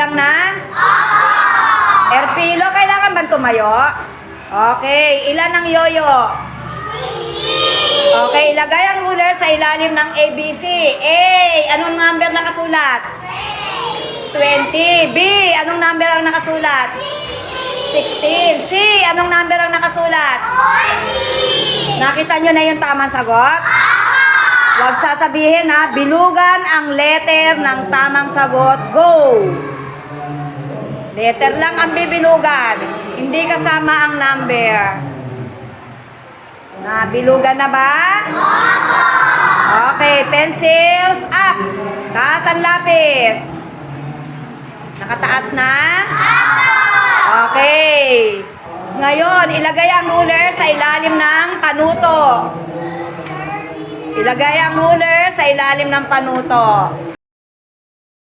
lang na? Erpilo, kailangan ba tumayo? Okay, ilan ang yoyo? Okay, ilagay ang ruler sa ilalim ng ABC. A, anong number nakasulat? 20. B, anong number ang nakasulat? 16. C, anong number ang nakasulat? 40. Nakita nyo na yung tamang sagot? Huwag sasabihin ha, bilugan ang letter ng tamang sagot. Go! Letter lang ang bibilugan. Hindi kasama ang number. Nabilugan na ba? Okay, pencils up. Taas ang lapis. Nakataas na? Okay. Ngayon, ilagay ang ruler sa ilalim ng panuto. Ilagay ang ruler sa ilalim ng panuto.